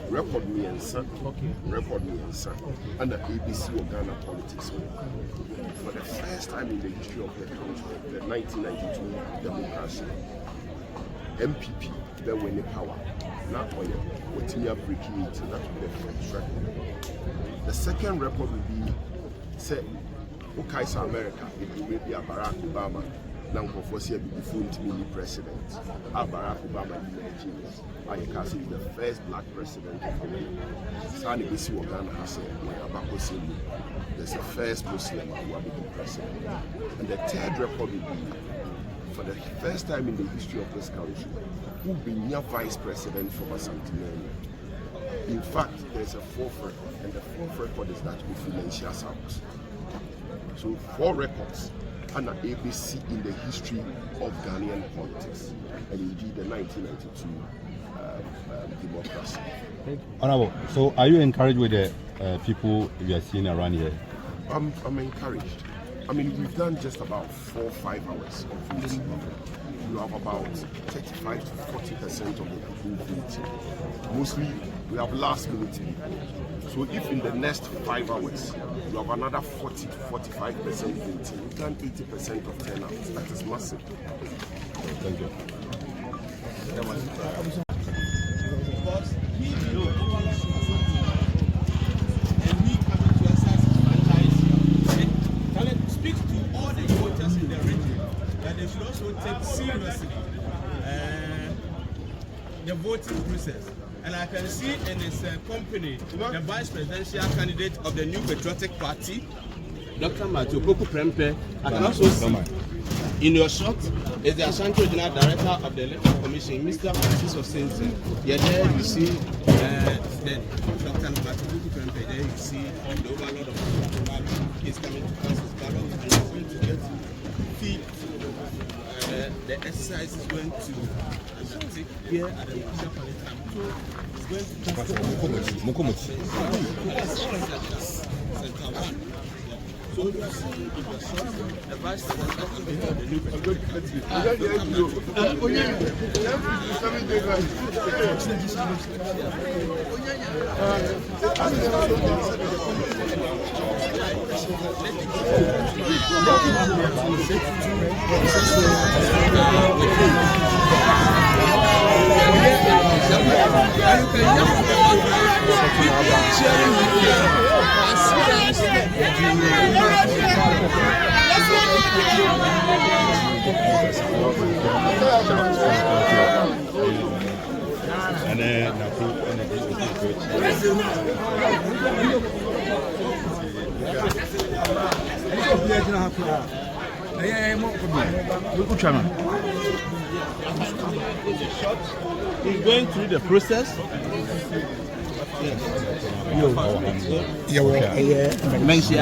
Record me and son, and the ABC of Ghana politics. For the first time in the history of the country, the 1992 democracy, MPP, they win the power. Not only what you are breaking it, not the first record. The second record will be, say, Okaisa America, it will be Barack Obama. Now, for a before the president, Barack Obama in Nigeria. I can say the first black president of America. Sani Bisi Wagana has said, there's the first Muslim who will be president. And the third record will be, for the first time in the history of this country, who will be near vice president for Asantini. In fact, there's a fourth record, and the fourth record is that with Manhyia's house. So 4 records. And an ABC in the history of Ghanaian politics, and indeed the 1992 democracy. Honorable, so are you encouraged with the people we are seeing around here? I'm encouraged. I mean, we've done just about 4 or 5 hours of voting. You have about 35 to 40% of the people voting. Mostly, we have last-minute people. So if in the next 5 hours, you have another 40 to 45% voting, we've done 80% of turnout. That is massive. Thank you. Speak to all the voters in the region that they should also take seriously the voting process. And I can see in his company the vice presidential candidate of the New Patriotic Party, Dr. Matthew Koko Prempe. I can also see in your shot is the Ashanti Regional Director of the Electoral Commission, Mr. Francis Osense. Yeah, there you see the Dr. Matthew Koko Prempe. There you see the overload of is coming to pass his ballot and he's going to get feed. The exercise is going to take here at the Manhyia Palace. So it's going to so you see the vice president of the new He's going through the process. Manhyia.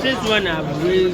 This one I've really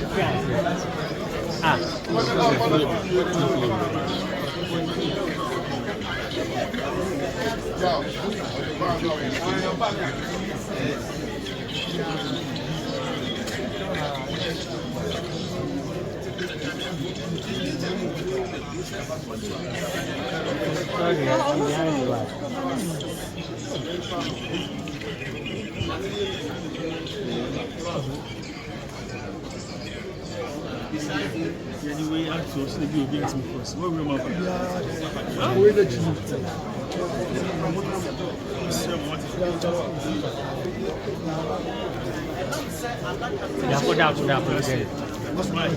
Anyway, I'm so sorry to be asking for us. What will you What's right?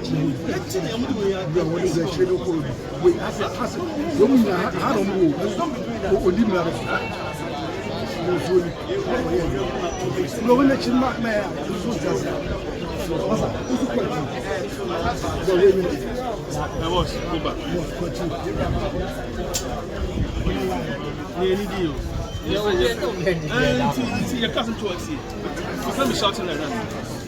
Your cousin to us here. You can't be shouting like that.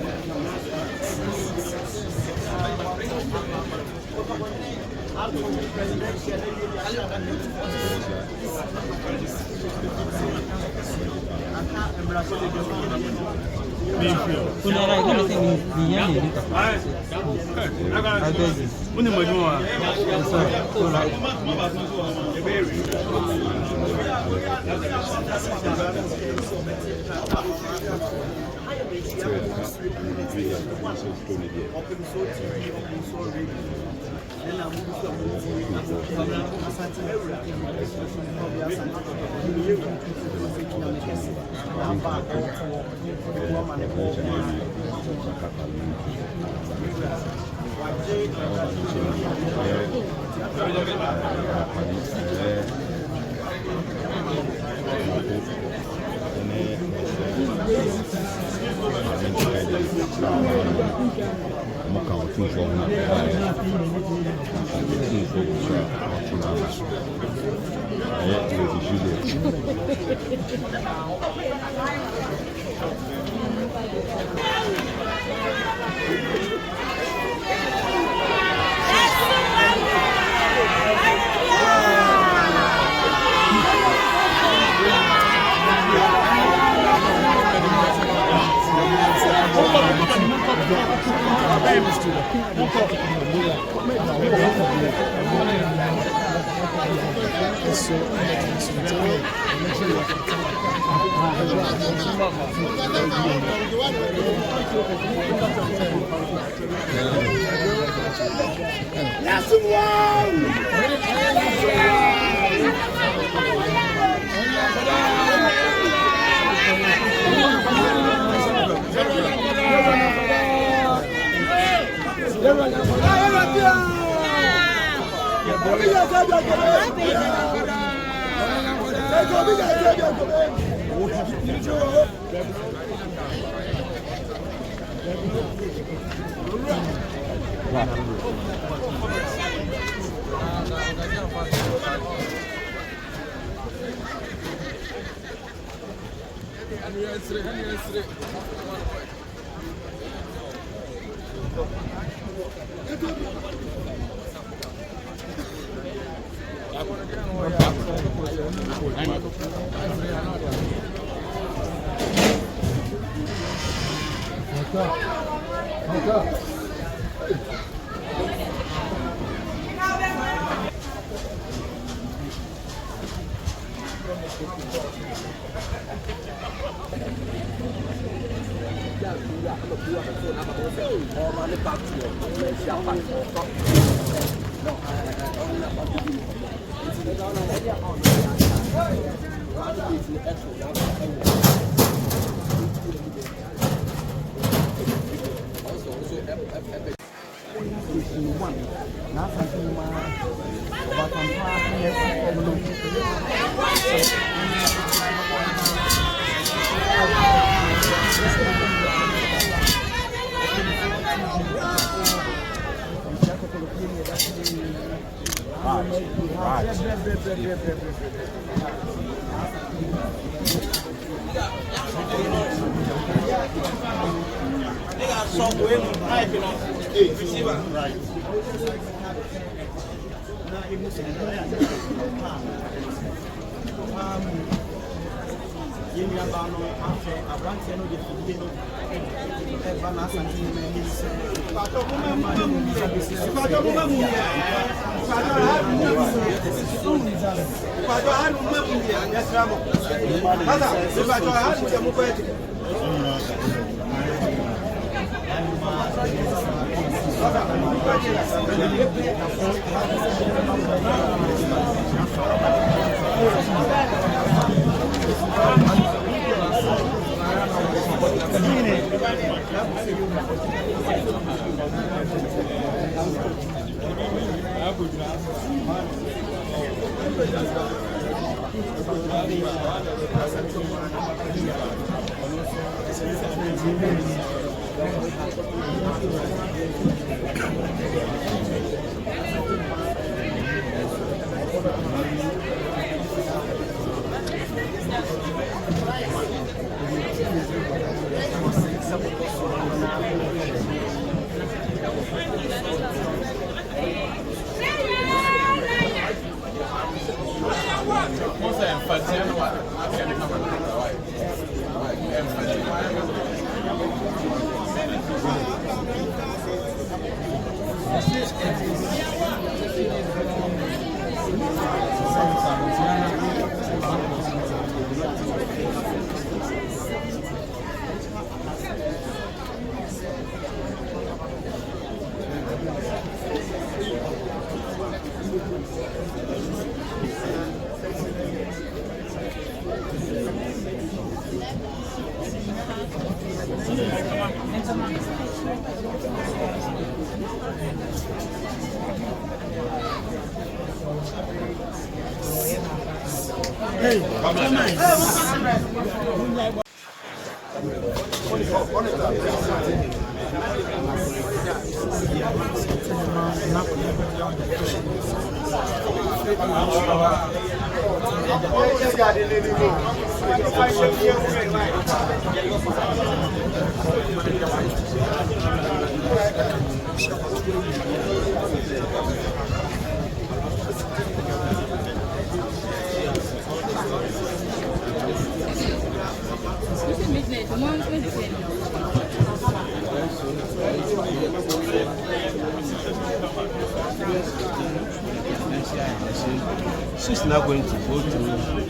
She's not going to go through.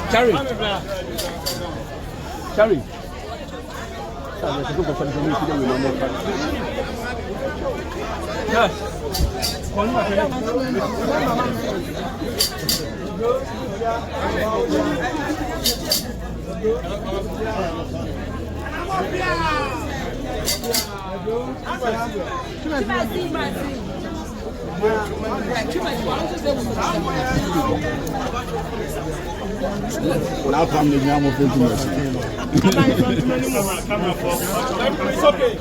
Carry. Carry. Now come the name of intimacy. It's okay.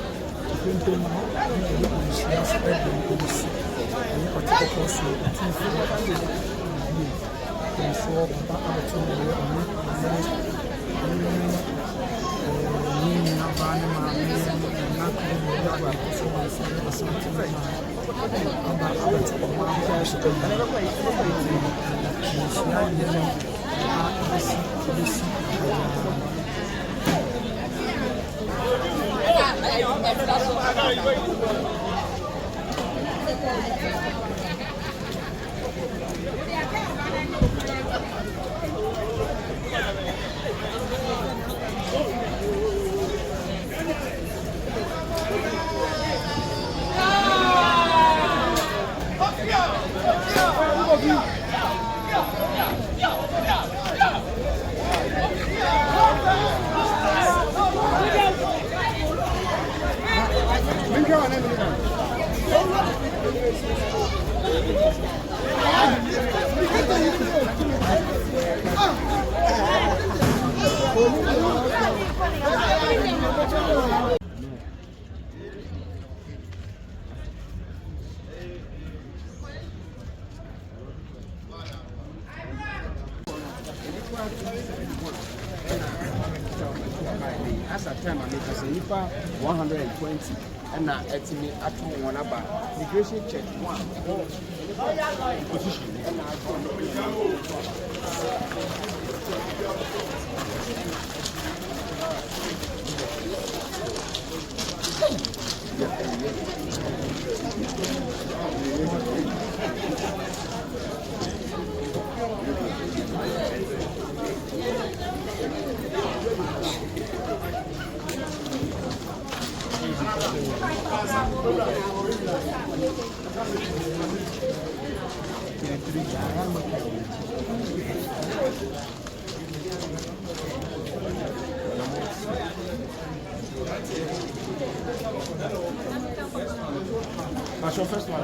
As a time I make a 120 and now at me at one about migration check one position and What's your first one?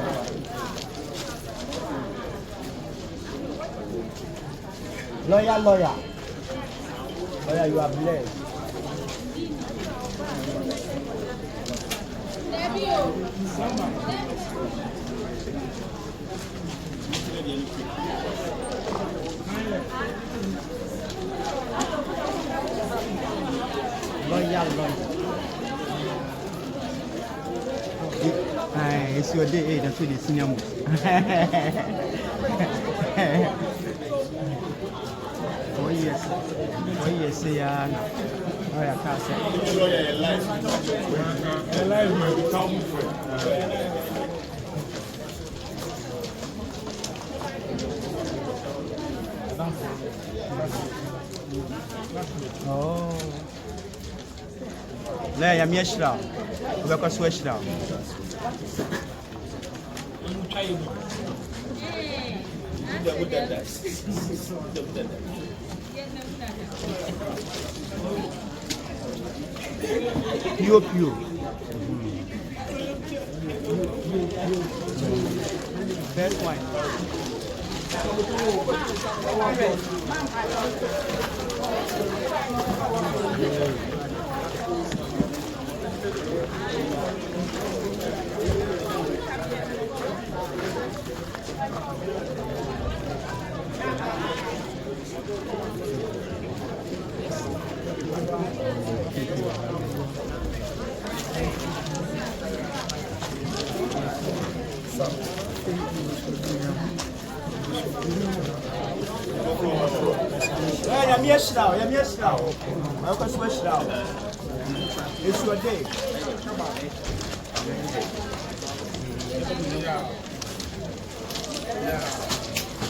Lawyer, you are blessed. Lawyer. It's your day, that's what it's in your mouth. Oh, yes, yeah. Oh, yeah, can't say. Oh. There, I'm yes now. We're going to switch now. Pure. Best wine. I'm yes now. I'm going to switch now. It's your day.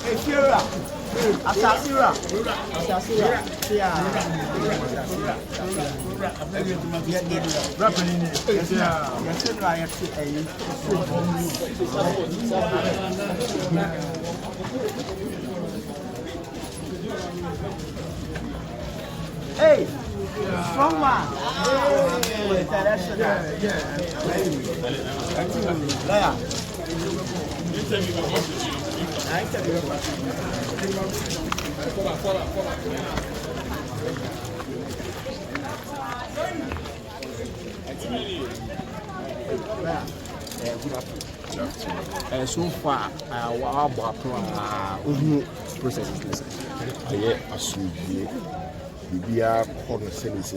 Hey, Kira. Asasira. Hey, strong man. Hey, international. So far, our processes. I assume bibia corner sense